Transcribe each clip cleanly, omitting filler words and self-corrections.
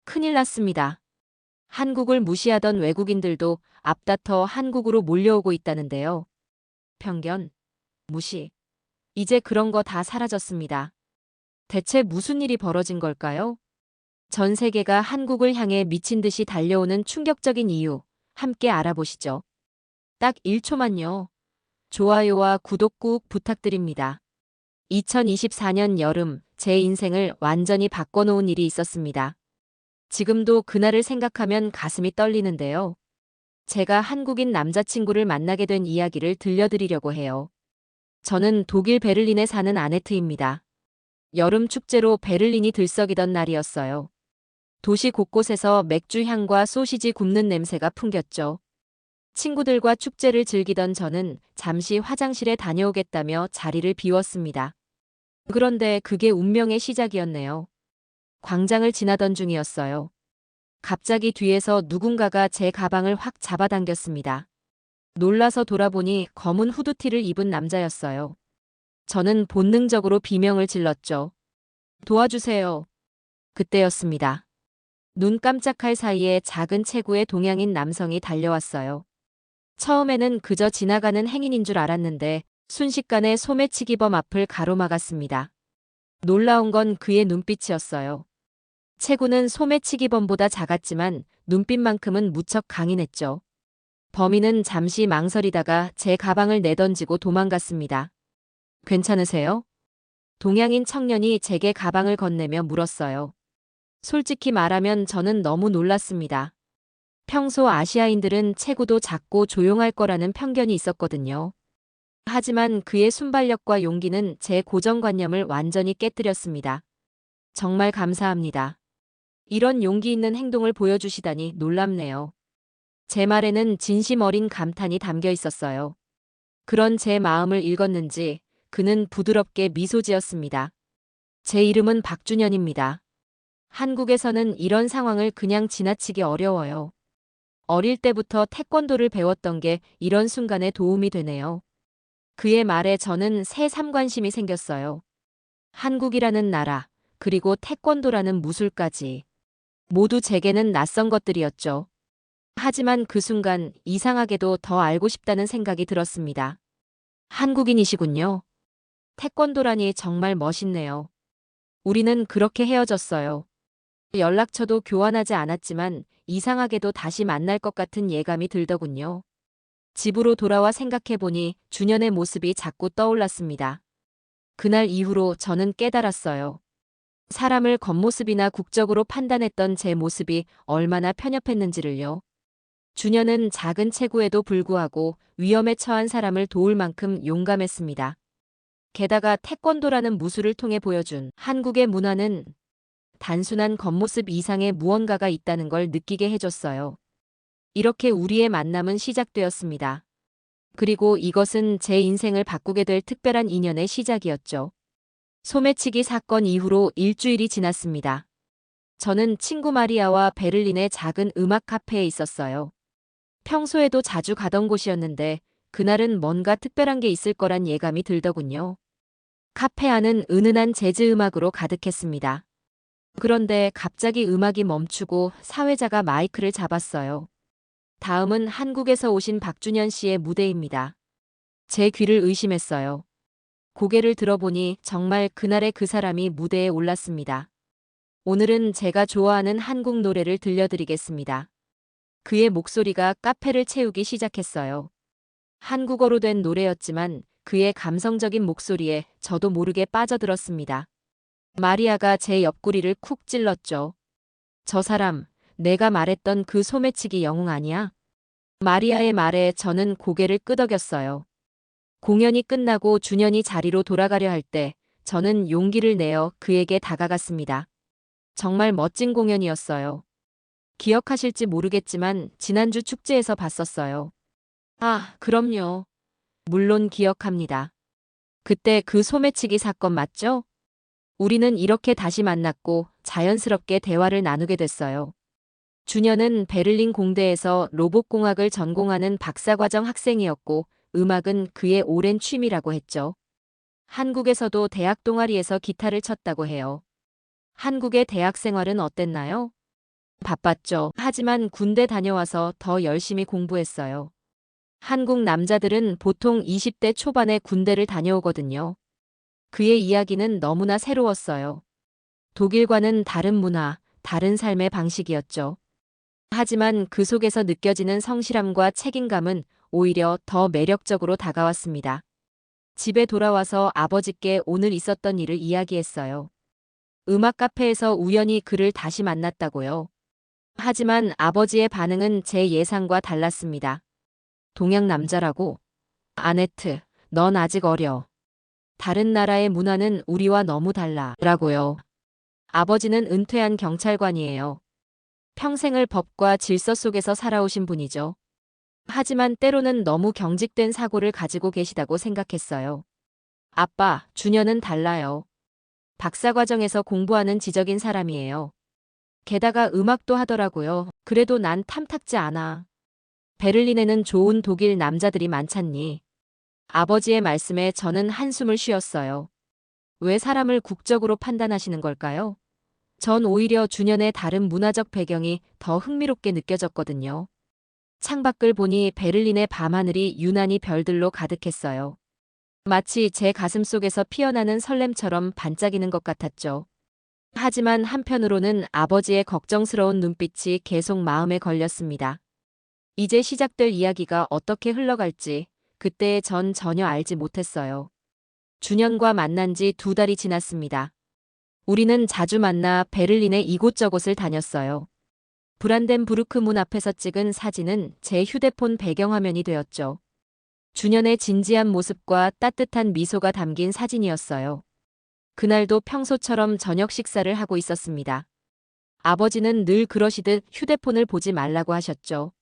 큰일 났습니다. 한국을 무시하던 외국인들도 앞다퉈 한국으로 몰려오고 있다는데요. 편견, 무시. 이제 그런 거 다 사라졌습니다. 대체 무슨 일이 벌어진 걸까요? 전 세계가 한국을 향해 미친 듯이 달려오는 충격적인 이유, 함께 알아보시죠. 딱 1초만요. 좋아요와 구독 꾹 부탁드립니다. 2024년 여름, 제 인생을 완전히 바꿔놓은 일이 있었습니다. 지금도 그날을 생각하면 가슴이 떨리는데요. 제가 한국인 남자친구를 만나게 된 이야기를 들려드리려고 해요. 저는 독일 베를린에 사는 아네트입니다. 여름 축제로 베를린이 들썩이던 날이었어요. 도시 곳곳에서 맥주 향과 소시지 굽는 냄새가 풍겼죠. 친구들과 축제를 즐기던 저는 잠시 화장실에 다녀오겠다며 자리를 비웠습니다. 그런데 그게 운명의 시작이었네요. 광장을 지나던 중이었어요. 갑자기 뒤에서 누군가가 제 가방을 확 잡아당겼습니다. 놀라서 돌아보니 검은 후드티를 입은 남자였어요. 저는 본능적으로 비명을 질렀죠. 도와주세요. 그때였습니다. 눈 깜짝할 사이에 작은 체구의 동양인 남성이 달려왔어요. 처음에는 그저 지나가는 행인인 줄 알았는데 순식간에 소매치기범 앞을 가로막았습니다. 놀라운 건 그의 눈빛이었어요. 체구는 소매치기범보다 작았지만 눈빛만큼은 무척 강인했죠. 범인은 잠시 망설이다가 제 가방을 내던지고 도망갔습니다. 괜찮으세요? 동양인 청년이 제게 가방을 건네며 물었어요. 솔직히 말하면 저는 너무 놀랐습니다. 평소 아시아인들은 체구도 작고 조용할 거라는 편견이 있었거든요. 하지만 그의 순발력과 용기는 제 고정관념을 완전히 깨뜨렸습니다. 정말 감사합니다. 이런 용기 있는 행동을 보여주시다니 놀랍네요. 제 말에는 진심 어린 감탄이 담겨 있었어요. 그런 제 마음을 읽었는지 그는 부드럽게 미소 지었습니다. 제 이름은 박준현입니다. 한국에서는 이런 상황을 그냥 지나치기 어려워요. 어릴 때부터 태권도를 배웠던 게 이런 순간에 도움이 되네요. 그의 말에 저는 새 삼관심이 생겼어요. 한국이라는 나라, 그리고 태권도라는 무술까지. 모두 제게는 낯선 것들이었죠. 하지만 그 순간 이상하게도 더 알고 싶다는 생각이 들었습니다. 한국인이시군요. 태권도라니 정말 멋있네요. 우리는 그렇게 헤어졌어요. 연락처도 교환하지 않았지만 이상하게도 다시 만날 것 같은 예감이 들더군요. 집으로 돌아와 생각해보니 준현의 모습이 자꾸 떠올랐습니다. 그날 이후로 저는 깨달았어요. 사람을 겉모습이나 국적으로 판단했던 제 모습이 얼마나 편협했는지를요. 준현은 작은 체구에도 불구하고 위험에 처한 사람을 도울 만큼 용감했습니다. 게다가 태권도라는 무술을 통해 보여준 한국의 문화는 단순한 겉모습 이상의 무언가가 있다는 걸 느끼게 해줬어요. 이렇게 우리의 만남은 시작되었습니다. 그리고 이것은 제 인생을 바꾸게 될 특별한 인연의 시작이었죠. 소매치기 사건 이후로 일주일이 지났습니다. 저는 친구 마리아와 베를린의 작은 음악 카페에 있었어요. 평소에도 자주 가던 곳이었는데 그날은 뭔가 특별한 게 있을 거란 예감이 들더군요. 카페 안은 은은한 재즈 음악으로 가득했습니다. 그런데 갑자기 음악이 멈추고 사회자가 마이크를 잡았어요. 다음은 한국에서 오신 박준현 씨의 무대입니다. 제 귀를 의심했어요. 고개를 들어보니 정말 그날의 그 사람이 무대에 올랐습니다. 오늘은 제가 좋아하는 한국 노래를 들려드리겠습니다. 그의 목소리가 카페를 채우기 시작했어요. 한국어로 된 노래였지만 그의 감성적인 목소리에 저도 모르게 빠져들었습니다. 마리아가 제 옆구리를 쿡 찔렀죠. 저 사람, 내가 말했던 그 소매치기 영웅 아니야? 마리아의 말에 저는 고개를 끄덕였어요. 공연이 끝나고 준현이 자리로 돌아가려 할 때 저는 용기를 내어 그에게 다가갔습니다. 정말 멋진 공연이었어요. 기억하실지 모르겠지만 지난주 축제에서 봤었어요. 아, 그럼요. 물론 기억합니다. 그때 그 소매치기 사건 맞죠? 우리는 이렇게 다시 만났고 자연스럽게 대화를 나누게 됐어요. 준현은 베를린 공대에서 로봇공학을 전공하는 박사과정 학생이었고 음악은 그의 오랜 취미라고 했죠. 한국에서도 대학 동아리에서 기타를 쳤다고 해요. 한국의 대학 생활은 어땠나요? 바빴죠. 하지만 군대 다녀와서 더 열심히 공부했어요. 한국 남자들은 보통 20대 초반에 군대를 다녀오거든요. 그의 이야기는 너무나 새로웠어요. 독일과는 다른 문화, 다른 삶의 방식이었죠. 하지만 그 속에서 느껴지는 성실함과 책임감은 오히려 더 매력적으로 다가왔습니다. 집에 돌아와서 아버지께 오늘 있었던 일을 이야기했어요. 음악 카페에서 우연히 그를 다시 만났다고요. 하지만 아버지의 반응은 제 예상과 달랐습니다. 동양 남자라고? 아네트, 넌 아직 어려. 다른 나라의 문화는 우리와 너무 달라. 라고요. 아버지는 은퇴한 경찰관이에요. 평생을 법과 질서 속에서 살아오신 분이죠. 하지만 때로는 너무 경직된 사고를 가지고 계시다고 생각했어요. 아빠, 주녀는 달라요. 박사과정에서 공부하는 지적인 사람이에요. 게다가 음악도 하더라고요. 그래도 난 탐탁지 않아. 베를린에는 좋은 독일 남자들이 많잖니. 아버지의 말씀에 저는 한숨을 쉬었어요. 왜 사람을 국적으로 판단하시는 걸까요? 전 오히려 주년의 다른 문화적 배경이 더 흥미롭게 느껴졌거든요. 창밖을 보니 베를린의 밤하늘이 유난히 별들로 가득했어요. 마치 제 가슴 속에서 피어나는 설렘처럼 반짝이는 것 같았죠. 하지만 한편으로는 아버지의 걱정스러운 눈빛이 계속 마음에 걸렸습니다. 이제 시작될 이야기가 어떻게 흘러갈지 그때 전 전혀 알지 못했어요. 준현과 만난 지 2달이 지났습니다. 우리는 자주 만나 베를린의 이곳저곳을 다녔어요. 브란덴부르크 문 앞에서 찍은 사진은 제 휴대폰 배경화면이 되었죠. 준현의 진지한 모습과 따뜻한 미소가 담긴 사진이었어요. 그날도 평소처럼 저녁 식사를 하고 있었습니다. 아버지는 늘 그러시듯 휴대폰을 보지 말라고 하셨죠.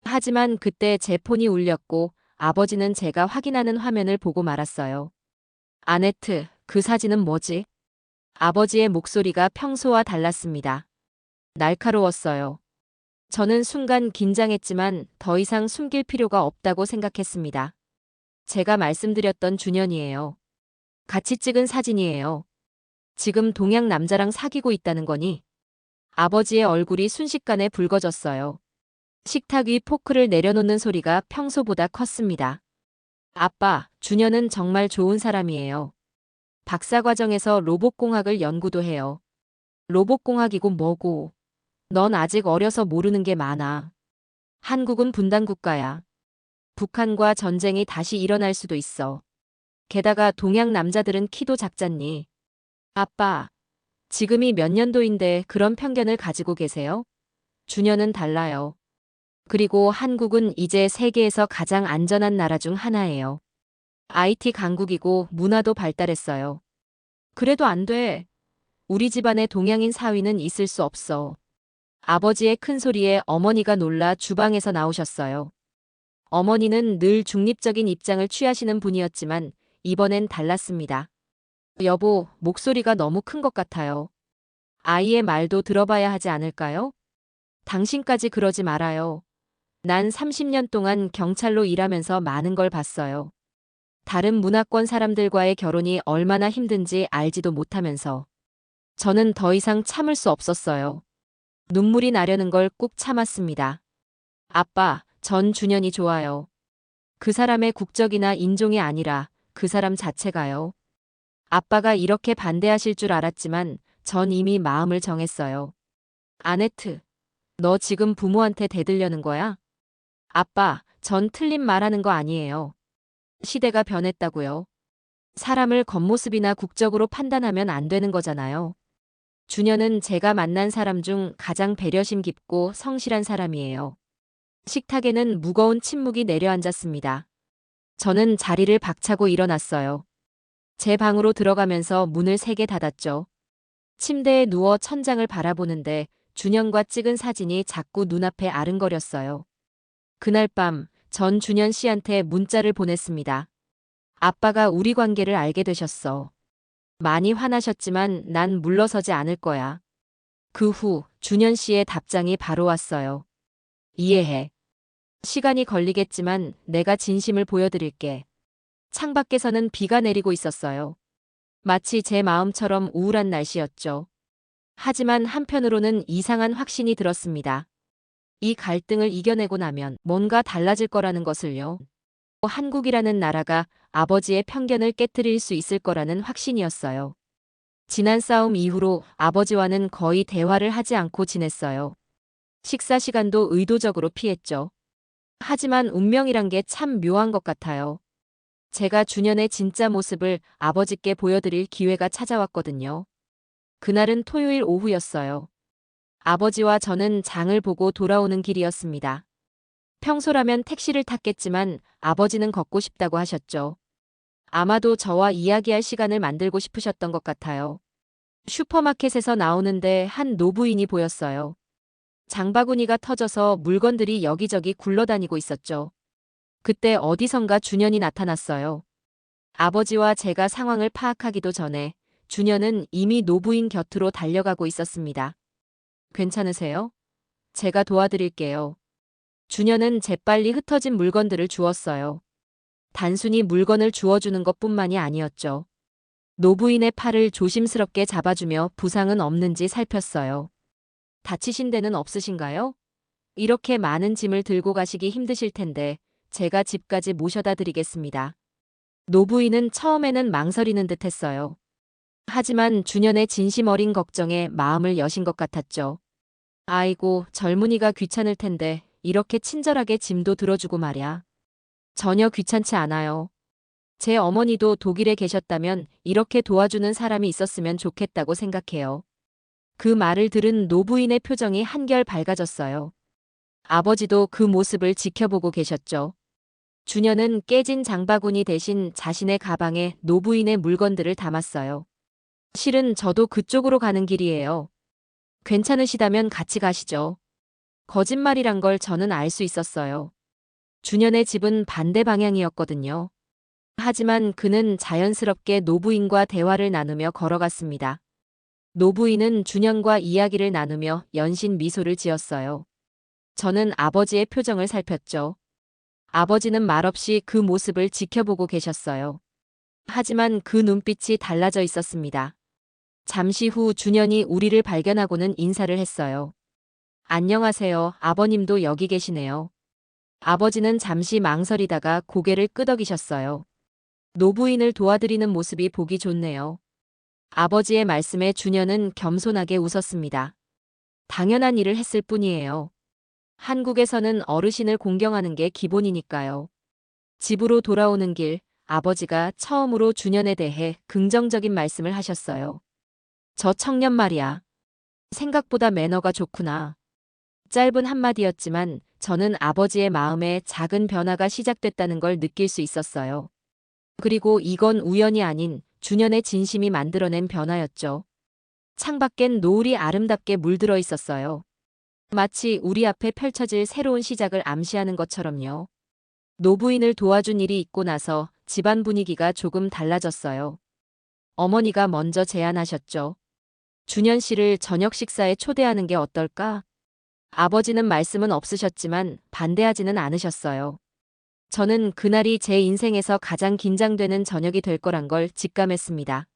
하지만 그때 제 폰이 울렸고 아버지는 제가 확인하는 화면을 보고 말았어요. 아네트, 그 사진은 뭐지? 아버지의 목소리가 평소와 달랐습니다. 날카로웠어요. 저는 순간 긴장했지만 더 이상 숨길 필요가 없다고 생각했습니다. 제가 말씀드렸던 준현이에요. 같이 찍은 사진이에요. 지금 동양 남자랑 사귀고 있다는 거니? 아버지의 얼굴이 순식간에 붉어졌어요. 식탁 위 포크를 내려놓는 소리가 평소보다 컸습니다. 아빠, 준현은 정말 좋은 사람이에요. 박사과정에서 로봇공학을 연구도 해요. 로봇공학이고 뭐고. 넌 아직 어려서 모르는 게 많아. 한국은 분단국가야. 북한과 전쟁이 다시 일어날 수도 있어. 게다가 동양 남자들은 키도 작잖니. 아빠, 지금이 몇 년도인데 그런 편견을 가지고 계세요? 준현은 달라요. 그리고 한국은 이제 세계에서 가장 안전한 나라 중 하나예요. IT 강국이고 문화도 발달했어요. 그래도 안 돼. 우리 집안에 동양인 사위는 있을 수 없어. 아버지의 큰 소리에 어머니가 놀라 주방에서 나오셨어요. 어머니는 늘 중립적인 입장을 취하시는 분이었지만 이번엔 달랐습니다. 여보, 목소리가 너무 큰 것 같아요. 아이의 말도 들어봐야 하지 않을까요? 당신까지 그러지 말아요. 난 30년 동안 경찰로 일하면서 많은 걸 봤어요. 다른 문화권 사람들과의 결혼이 얼마나 힘든지 알지도 못하면서. 저는 더 이상 참을 수 없었어요. 눈물이 나려는 걸 꾹 참았습니다. 아빠, 전 준현이 좋아요. 그 사람의 국적이나 인종이 아니라 그 사람 자체가요. 아빠가 이렇게 반대하실 줄 알았지만 전 이미 마음을 정했어요. 아네트, 너 지금 부모한테 대들려는 거야? 아빠, 전 틀린 말하는 거 아니에요. 시대가 변했다고요. 사람을 겉모습이나 국적으로 판단하면 안 되는 거잖아요. 준현은 제가 만난 사람 중 가장 배려심 깊고 성실한 사람이에요. 식탁에는 무거운 침묵이 내려앉았습니다. 저는 자리를 박차고 일어났어요. 제 방으로 들어가면서 문을 세게 닫았죠. 침대에 누워 천장을 바라보는데 준현과 찍은 사진이 자꾸 눈앞에 아른거렸어요. 그날 밤, 전 준현 씨한테 문자를 보냈습니다. 아빠가 우리 관계를 알게 되셨어. 많이 화나셨지만 난 물러서지 않을 거야. 그 후 준현 씨의 답장이 바로 왔어요. 이해해. 시간이 걸리겠지만 내가 진심을 보여드릴게. 창밖에서는 비가 내리고 있었어요. 마치 제 마음처럼 우울한 날씨였죠. 하지만 한편으로는 이상한 확신이 들었습니다. 이 갈등을 이겨내고 나면 뭔가 달라질 거라는 것을요. 한국이라는 나라가 아버지의 편견을 깨뜨릴 수 있을 거라는 확신이었어요. 지난 싸움 이후로 아버지와는 거의 대화를 하지 않고 지냈어요. 식사 시간도 의도적으로 피했죠. 하지만 운명이란 게 참 묘한 것 같아요. 제가 준현의 진짜 모습을 아버지께 보여드릴 기회가 찾아왔거든요. 그날은 토요일 오후였어요. 아버지와 저는 장을 보고 돌아오는 길이었습니다. 평소라면 택시를 탔겠지만 아버지는 걷고 싶다고 하셨죠. 아마도 저와 이야기할 시간을 만들고 싶으셨던 것 같아요. 슈퍼마켓에서 나오는데 한 노부인이 보였어요. 장바구니가 터져서 물건들이 여기저기 굴러다니고 있었죠. 그때 어디선가 준현이 나타났어요. 아버지와 제가 상황을 파악하기도 전에 준현은 이미 노부인 곁으로 달려가고 있었습니다. 괜찮으세요? 제가 도와드릴게요. 준현은 재빨리 흩어진 물건들을 주었어요. 단순히 물건을 주워주는 것뿐만이 아니었죠. 노부인의 팔을 조심스럽게 잡아주며 부상은 없는지 살폈어요. 다치신 데는 없으신가요? 이렇게 많은 짐을 들고 가시기 힘드실 텐데 제가 집까지 모셔다 드리겠습니다. 노부인은 처음에는 망설이는 듯 했어요. 하지만 준현의 진심 어린 걱정에 마음을 여신 것 같았죠. 아이고, 젊은이가 귀찮을 텐데 이렇게 친절하게 짐도 들어주고 말야. 전혀 귀찮지 않아요. 제 어머니도 독일에 계셨다면 이렇게 도와주는 사람이 있었으면 좋겠다고 생각해요. 그 말을 들은 노부인의 표정이 한결 밝아졌어요. 아버지도 그 모습을 지켜보고 계셨죠. 준현은 깨진 장바구니 대신 자신의 가방에 노부인의 물건들을 담았어요. 실은 저도 그쪽으로 가는 길이에요. 괜찮으시다면 같이 가시죠. 거짓말이란 걸 저는 알 수 있었어요. 준현의 집은 반대 방향이었거든요. 하지만 그는 자연스럽게 노부인과 대화를 나누며 걸어갔습니다. 노부인은 준현과 이야기를 나누며 연신 미소를 지었어요. 저는 아버지의 표정을 살폈죠. 아버지는 말없이 그 모습을 지켜보고 계셨어요. 하지만 그 눈빛이 달라져 있었습니다. 잠시 후 준현이 우리를 발견하고는 인사를 했어요. 안녕하세요. 아버님도 여기 계시네요. 아버지는 잠시 망설이다가 고개를 끄덕이셨어요. 노부인을 도와드리는 모습이 보기 좋네요. 아버지의 말씀에 준현은 겸손하게 웃었습니다. 당연한 일을 했을 뿐이에요. 한국에서는 어르신을 공경하는 게 기본이니까요. 집으로 돌아오는 길, 아버지가 처음으로 준현에 대해 긍정적인 말씀을 하셨어요. 저 청년 말이야. 생각보다 매너가 좋구나. 짧은 한마디였지만 저는 아버지의 마음에 작은 변화가 시작됐다는 걸 느낄 수 있었어요. 그리고 이건 우연이 아닌 준현의 진심이 만들어낸 변화였죠. 창밖엔 노을이 아름답게 물들어 있었어요. 마치 우리 앞에 펼쳐질 새로운 시작을 암시하는 것처럼요. 노부인을 도와준 일이 있고 나서 집안 분위기가 조금 달라졌어요. 어머니가 먼저 제안하셨죠. 준현 씨를 저녁 식사에 초대하는 게 어떨까? 아버지는 말씀은 없으셨지만 반대하지는 않으셨어요. 저는 그날이 제 인생에서 가장 긴장되는 저녁이 될 거란 걸 직감했습니다.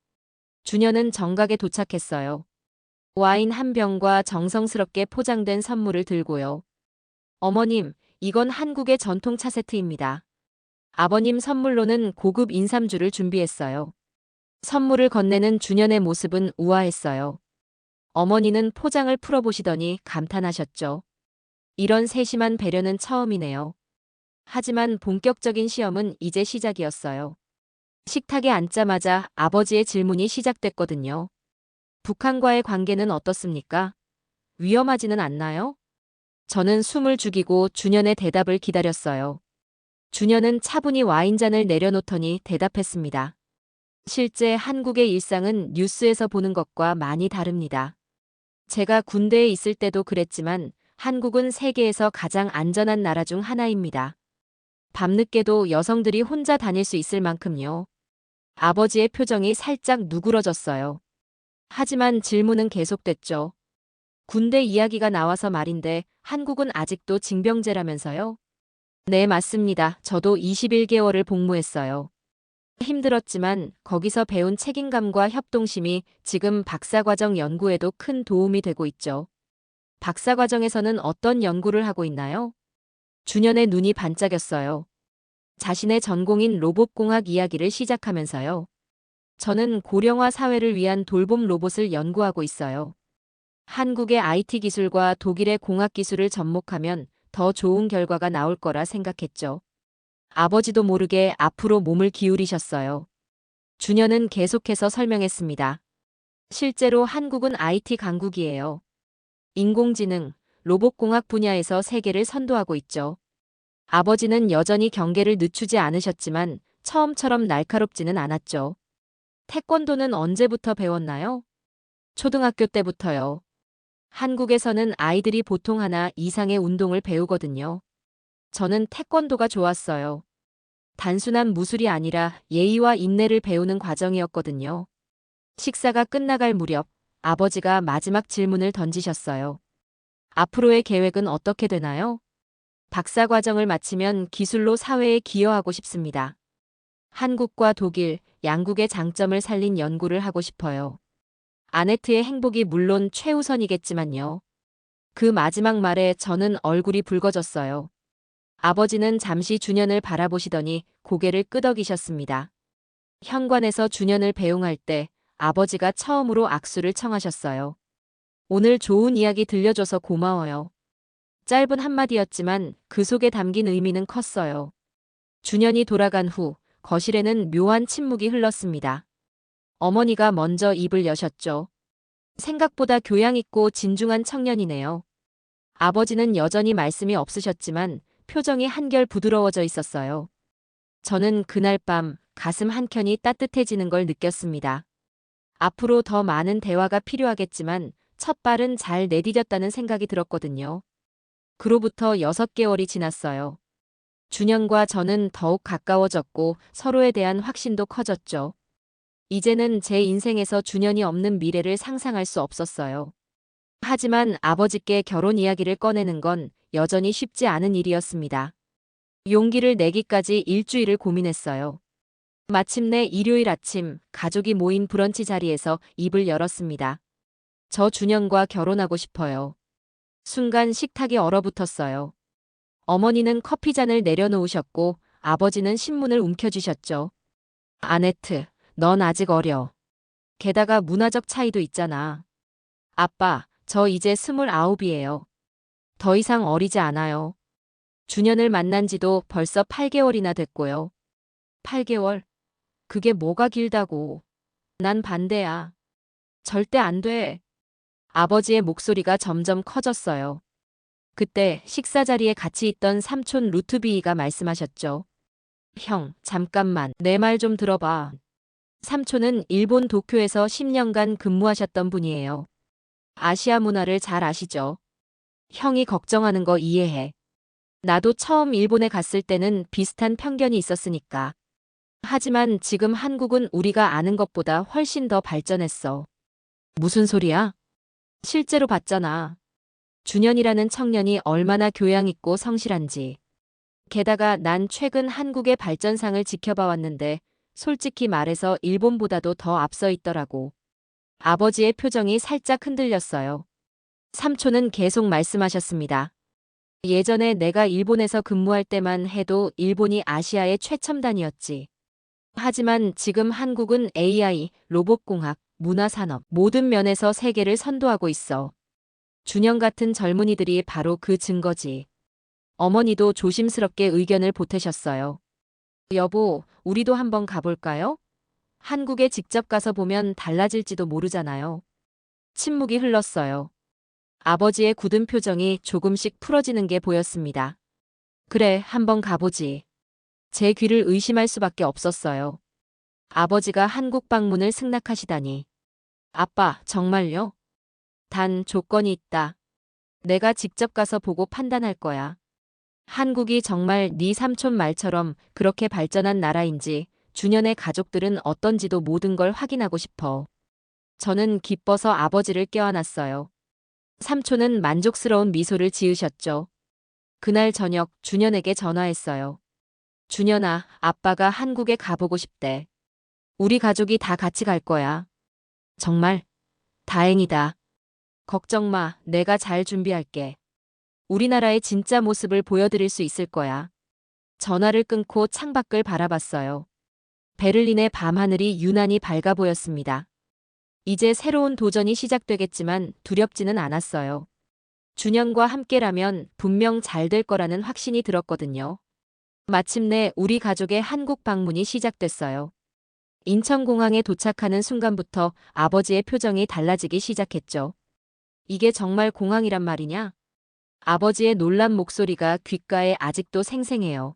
준현은 정각에 도착했어요. 와인 한 병과 정성스럽게 포장된 선물을 들고요. 어머님, 이건 한국의 전통 차 세트입니다. 아버님 선물로는 고급 인삼주를 준비했어요. 선물을 건네는 준현의 모습은 우아했어요. 어머니는 포장을 풀어보시더니 감탄하셨죠. 이런 세심한 배려는 처음이네요. 하지만 본격적인 시험은 이제 시작이었어요. 식탁에 앉자마자 아버지의 질문이 시작됐거든요. 북한과의 관계는 어떻습니까? 위험하지는 않나요? 저는 숨을 죽이고 준현의 대답을 기다렸어요. 준현은 차분히 와인잔을 내려놓더니 대답했습니다. 실제 한국의 일상은 뉴스에서 보는 것과 많이 다릅니다. 제가 군대에 있을 때도 그랬지만 한국은 세계에서 가장 안전한 나라 중 하나입니다. 밤늦게도 여성들이 혼자 다닐 수 있을 만큼요. 아버지의 표정이 살짝 누그러졌어요. 하지만 질문은 계속됐죠. 군대 이야기가 나와서 말인데 한국은 아직도 징병제라면서요? 네, 맞습니다. 저도 21개월을 복무했어요. 힘들었지만 거기서 배운 책임감과 협동심이 지금 박사과정 연구에도 큰 도움이 되고 있죠. 박사과정에서는 어떤 연구를 하고 있나요? 준현의 눈이 반짝였어요. 자신의 전공인 로봇공학 이야기를 시작하면서요. 저는 고령화 사회를 위한 돌봄 로봇을 연구하고 있어요. 한국의 IT 기술과 독일의 공학 기술을 접목하면 더 좋은 결과가 나올 거라 생각했죠. 아버지도 모르게 앞으로 몸을 기울이셨어요. 준현은 계속해서 설명했습니다. 실제로 한국은 IT 강국이에요. 인공지능, 로봇공학 분야에서 세계를 선도하고 있죠. 아버지는 여전히 경계를 늦추지 않으셨지만 처음처럼 날카롭지는 않았죠. 태권도는 언제부터 배웠나요? 초등학교 때부터요. 한국에서는 아이들이 보통 하나 이상의 운동을 배우거든요. 저는 태권도가 좋았어요. 단순한 무술이 아니라 예의와 인내를 배우는 과정이었거든요. 식사가 끝나갈 무렵 아버지가 마지막 질문을 던지셨어요. 앞으로의 계획은 어떻게 되나요? 박사 과정을 마치면 기술로 사회에 기여하고 싶습니다. 한국과 독일, 양국의 장점을 살린 연구를 하고 싶어요. 아네트의 행복이 물론 최우선이겠지만요. 그 마지막 말에 저는 얼굴이 붉어졌어요. 아버지는 잠시 준현을 바라보시더니 고개를 끄덕이셨습니다. 현관에서 준현을 배웅할 때 아버지가 처음으로 악수를 청하셨어요. 오늘 좋은 이야기 들려줘서 고마워요. 짧은 한마디였지만 그 속에 담긴 의미는 컸어요. 준현이 돌아간 후 거실에는 묘한 침묵이 흘렀습니다. 어머니가 먼저 입을 여셨죠. 생각보다 교양 있고 진중한 청년이네요. 아버지는 여전히 말씀이 없으셨지만 표정이 한결 부드러워져 있었어요. 저는 그날 밤 가슴 한켠이 따뜻해지는 걸 느꼈습니다. 앞으로 더 많은 대화가 필요하겠지만 첫 발은 잘 내디뎠다는 생각이 들었거든요. 그로부터 6개월이 지났어요. 준현과 저는 더욱 가까워졌고 서로에 대한 확신도 커졌죠. 이제는 제 인생에서 준현이 없는 미래를 상상할 수 없었어요. 하지만 아버지께 결혼 이야기를 꺼내는 건 여전히 쉽지 않은 일이었습니다. 용기를 내기까지 일주일을 고민했어요. 마침내 일요일 아침 가족이 모인 브런치 자리에서 입을 열었습니다. 저 준현과 결혼하고 싶어요. 순간 식탁이 얼어붙었어요. 어머니는 커피잔을 내려놓으셨고 아버지는 신문을 움켜쥐셨죠. 아네트, 넌 아직 어려. 게다가 문화적 차이도 있잖아. 아빠, 저 이제 29이에요. 더 이상 어리지 않아요. 준현을 만난 지도 벌써 8개월이나 됐고요. 8개월? 그게 뭐가 길다고. 난 반대야. 절대 안 돼. 아버지의 목소리가 점점 커졌어요. 그때 식사 자리에 같이 있던 삼촌 루트비이가 말씀하셨죠. 형, 잠깐만, 내 말 좀 들어봐. 삼촌은 일본 도쿄에서 10년간 근무하셨던 분이에요. 아시아 문화를 잘 아시죠? 형이 걱정하는 거 이해해. 나도 처음 일본에 갔을 때는 비슷한 편견이 있었으니까. 하지만 지금 한국은 우리가 아는 것보다 훨씬 더 발전했어. 무슨 소리야? 실제로 봤잖아. 준현이라는 청년이 얼마나 교양 있고 성실한지. 게다가 난 최근 한국의 발전상을 지켜봐 왔는데 솔직히 말해서 일본보다도 더 앞서 있더라고. 아버지의 표정이 살짝 흔들렸어요. 삼촌은 계속 말씀하셨습니다. 예전에 내가 일본에서 근무할 때만 해도 일본이 아시아의 최첨단이었지. 하지만 지금 한국은 AI, 로봇공학, 문화산업 모든 면에서 세계를 선도하고 있어. 준현 같은 젊은이들이 바로 그 증거지. 어머니도 조심스럽게 의견을 보태셨어요. 여보, 우리도 한번 가볼까요? 한국에 직접 가서 보면 달라질지도 모르잖아요. 침묵이 흘렀어요. 아버지의 굳은 표정이 조금씩 풀어지는 게 보였습니다. 그래, 한번 가보지. 제 귀를 의심할 수밖에 없었어요. 아버지가 한국 방문을 승낙하시다니. 아빠, 정말요? 단 조건이 있다. 내가 직접 가서 보고 판단할 거야. 한국이 정말 네 삼촌 말처럼 그렇게 발전한 나라인지, 준현의 가족들은 어떤지도 모든 걸 확인하고 싶어. 저는 기뻐서 아버지를 껴안았어요. 삼촌은 만족스러운 미소를 지으셨죠. 그날 저녁 준현에게 전화했어요. 준현아, 아빠가 한국에 가보고 싶대. 우리 가족이 다 같이 갈 거야. 정말 다행이다. 걱정 마. 내가 잘 준비할게. 우리나라의 진짜 모습을 보여드릴 수 있을 거야. 전화를 끊고 창밖을 바라봤어요. 베를린의 밤하늘이 유난히 밝아 보였습니다. 이제 새로운 도전이 시작되겠지만 두렵지는 않았어요. 준현과 함께라면 분명 잘 될 거라는 확신이 들었거든요. 마침내 우리 가족의 한국 방문이 시작됐어요. 인천공항에 도착하는 순간부터 아버지의 표정이 달라지기 시작했죠. 이게 정말 공항이란 말이냐? 아버지의 놀란 목소리가 귓가에 아직도 생생해요.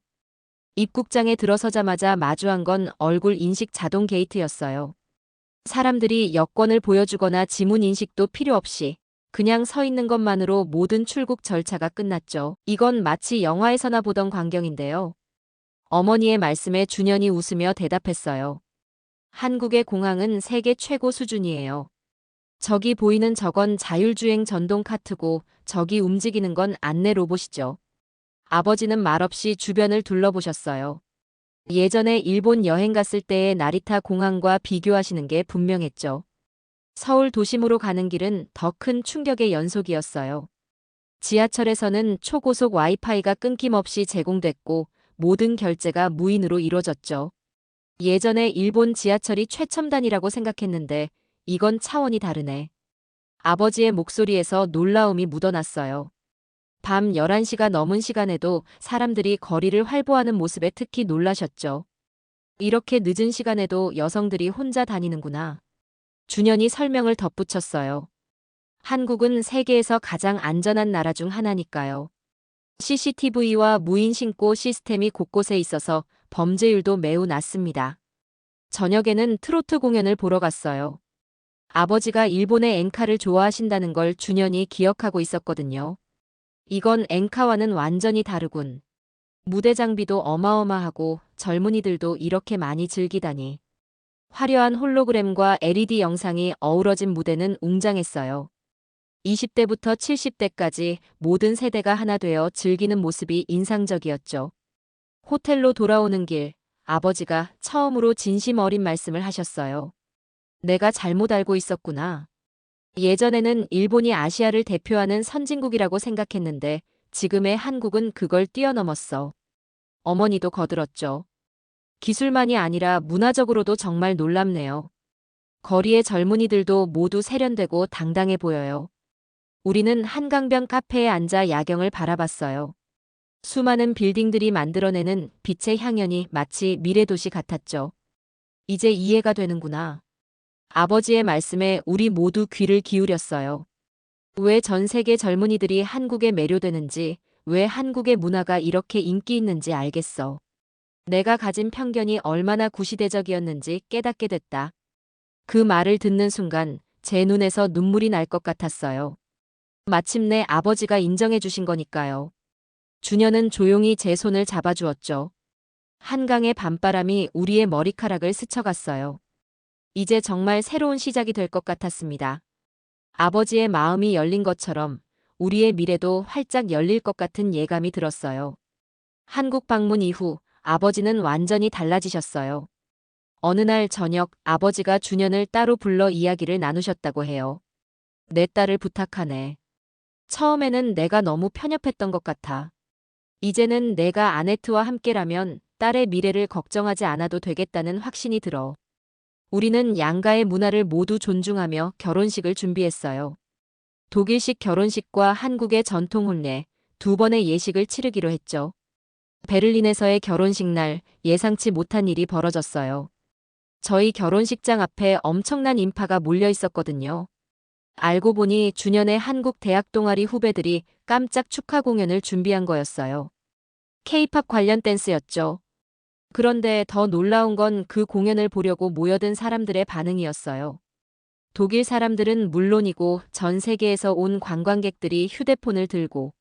입국장에 들어서자마자 마주한 건 얼굴 인식 자동 게이트였어요. 사람들이 여권을 보여주거나 지문 인식도 필요 없이 그냥 서 있는 것만으로 모든 출국 절차가 끝났죠. 이건 마치 영화에서나 보던 광경인데요. 어머니의 말씀에 준현이 웃으며 대답했어요. 한국의 공항은 세계 최고 수준이에요. 저기 보이는 저건 자율주행 전동 카트고 저기 움직이는 건 안내 로봇이죠. 아버지는 말없이 주변을 둘러보셨어요. 예전에 일본 여행 갔을 때의 나리타 공항과 비교하시는 게 분명했죠. 서울 도심으로 가는 길은 더 큰 충격의 연속이었어요. 지하철에서는 초고속 와이파이가 끊김없이 제공됐고 모든 결제가 무인으로 이루어졌죠. 예전에 일본 지하철이 최첨단이라고 생각했는데 이건 차원이 다르네. 아버지의 목소리에서 놀라움이 묻어났어요. 밤 11시가 넘은 시간에도 사람들이 거리를 활보하는 모습에 특히 놀라셨죠. 이렇게 늦은 시간에도 여성들이 혼자 다니는구나. 준현이 설명을 덧붙였어요. 한국은 세계에서 가장 안전한 나라 중 하나니까요. CCTV와 무인 신고 시스템이 곳곳에 있어서 범죄율도 매우 낮습니다. 저녁에는 트로트 공연을 보러 갔어요. 아버지가 일본의 엔카를 좋아하신다는 걸 준현이 기억하고 있었거든요. 이건 엔카와는 완전히 다르군. 무대 장비도 어마어마하고 젊은이들도 이렇게 많이 즐기다니. 화려한 홀로그램과 LED 영상이 어우러진 무대는 웅장했어요. 20대부터 70대까지 모든 세대가 하나 되어 즐기는 모습이 인상적이었죠. 호텔로 돌아오는 길, 아버지가 처음으로 진심 어린 말씀을 하셨어요. 내가 잘못 알고 있었구나. 예전에는 일본이 아시아를 대표하는 선진국이라고 생각했는데 지금의 한국은 그걸 뛰어넘었어. 어머니도 거들었죠. 기술만이 아니라 문화적으로도 정말 놀랍네요. 거리의 젊은이들도 모두 세련되고 당당해 보여요. 우리는 한강변 카페에 앉아 야경을 바라봤어요. 수많은 빌딩들이 만들어내는 빛의 향연이 마치 미래도시 같았죠. 이제 이해가 되는구나. 아버지의 말씀에 우리 모두 귀를 기울였어요. 왜 전 세계 젊은이들이 한국에 매료되는지, 왜 한국의 문화가 이렇게 인기 있는지 알겠어. 내가 가진 편견이 얼마나 구시대적이었는지 깨닫게 됐다. 그 말을 듣는 순간 제 눈에서 눈물이 날 것 같았어요. 마침내 아버지가 인정해 주신 거니까요. 준현은 조용히 제 손을 잡아주었죠. 한강의 밤바람이 우리의 머리카락을 스쳐갔어요. 이제 정말 새로운 시작이 될 것 같았습니다. 아버지의 마음이 열린 것처럼 우리의 미래도 활짝 열릴 것 같은 예감이 들었어요. 한국 방문 이후 아버지는 완전히 달라지셨어요. 어느 날 저녁 아버지가 준현을 따로 불러 이야기를 나누셨다고 해요. 내 딸을 부탁하네. 처음에는 내가 너무 편협했던 것 같아. 이제는 내가 아네트와 함께라면 딸의 미래를 걱정하지 않아도 되겠다는 확신이 들어. 우리는 양가의 문화를 모두 존중하며 결혼식을 준비했어요. 독일식 결혼식과 한국의 전통 혼례, 두 번의 예식을 치르기로 했죠. 베를린에서의 결혼식 날 예상치 못한 일이 벌어졌어요. 저희 결혼식장 앞에 엄청난 인파가 몰려 있었거든요. 알고 보니 준현의 한국 대학 동아리 후배들이 깜짝 축하 공연을 준비한 거였어요. K-팝 관련 댄스였죠. 그런데 더 놀라운 건 그 공연을 보려고 모여든 사람들의 반응이었어요. 독일 사람들은 물론이고 전 세계에서 온 관광객들이 휴대폰을 들고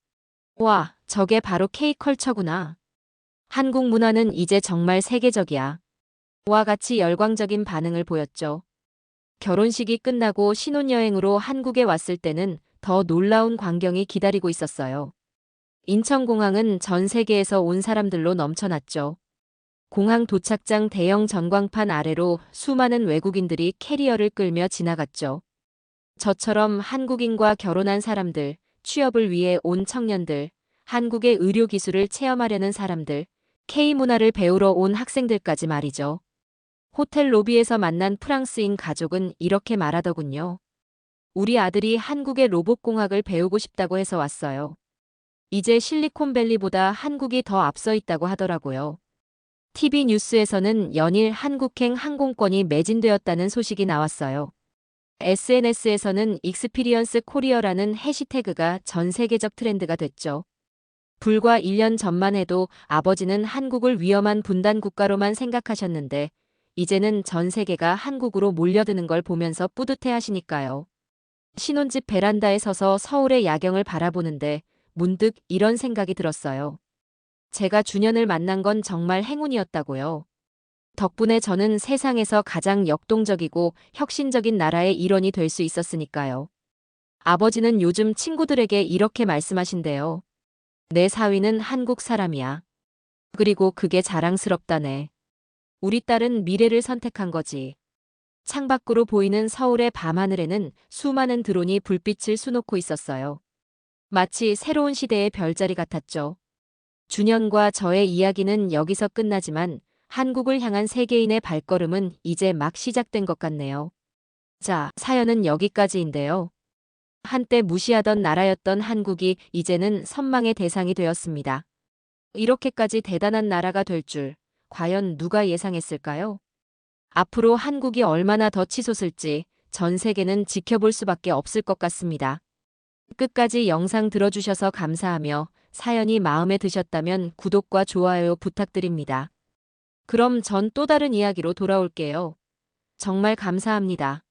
와, 저게 바로 K-컬처구나. 한국 문화는 이제 정말 세계적이야. 와 같이 열광적인 반응을 보였죠. 결혼식이 끝나고 신혼여행으로 한국에 왔을 때는 더 놀라운 광경이 기다리고 있었어요. 인천공항은 전 세계에서 온 사람들로 넘쳐났죠. 공항 도착장 대형 전광판 아래로 수많은 외국인들이 캐리어를 끌며 지나갔죠. 저처럼 한국인과 결혼한 사람들, 취업을 위해 온 청년들, 한국의 의료 기술을 체험하려는 사람들, K문화를 배우러 온 학생들까지 말이죠. 호텔 로비에서 만난 프랑스인 가족은 이렇게 말하더군요. 우리 아들이 한국의 로봇공학을 배우고 싶다고 해서 왔어요. 이제 실리콘밸리보다 한국이 더 앞서 있다고 하더라고요. TV 뉴스에서는 연일 한국행 항공권이 매진되었다는 소식이 나왔어요. SNS에서는 익스피리언스 코리어라는 해시태그가 전 세계적 트렌드가 됐죠. 불과 1년 전만 해도 아버지는 한국을 위험한 분단 국가로만 생각하셨는데 이제는 전 세계가 한국으로 몰려드는 걸 보면서 뿌듯해 하시니까요. 신혼집 베란다에 서서 서울의 야경을 바라보는데 문득 이런 생각이 들었어요. 제가 준현을 만난 건 정말 행운이었다고요. 덕분에 저는 세상에서 가장 역동적이고 혁신적인 나라의 일원이 될 수 있었으니까요. 아버지는 요즘 친구들에게 이렇게 말씀하신대요. 내 사위는 한국 사람이야. 그리고 그게 자랑스럽다네. 우리 딸은 미래를 선택한 거지. 창밖으로 보이는 서울의 밤하늘에는 수많은 드론이 불빛을 쏘놓고 있었어요. 마치 새로운 시대의 별자리 같았죠. 준현과 저의 이야기는 여기서 끝나지만 한국을 향한 세계인의 발걸음은 이제 막 시작된 것 같네요. 자, 사연은 여기까지인데요. 한때 무시하던 나라였던 한국이 이제는 선망의 대상이 되었습니다. 이렇게까지 대단한 나라가 될 줄 과연 누가 예상했을까요? 앞으로 한국이 얼마나 더 치솟을지 전 세계는 지켜볼 수밖에 없을 것 같습니다. 끝까지 영상 들어주셔서 감사하며 사연이 마음에 드셨다면 구독과 좋아요 부탁드립니다. 그럼 전 또 다른 이야기로 돌아올게요. 정말 감사합니다.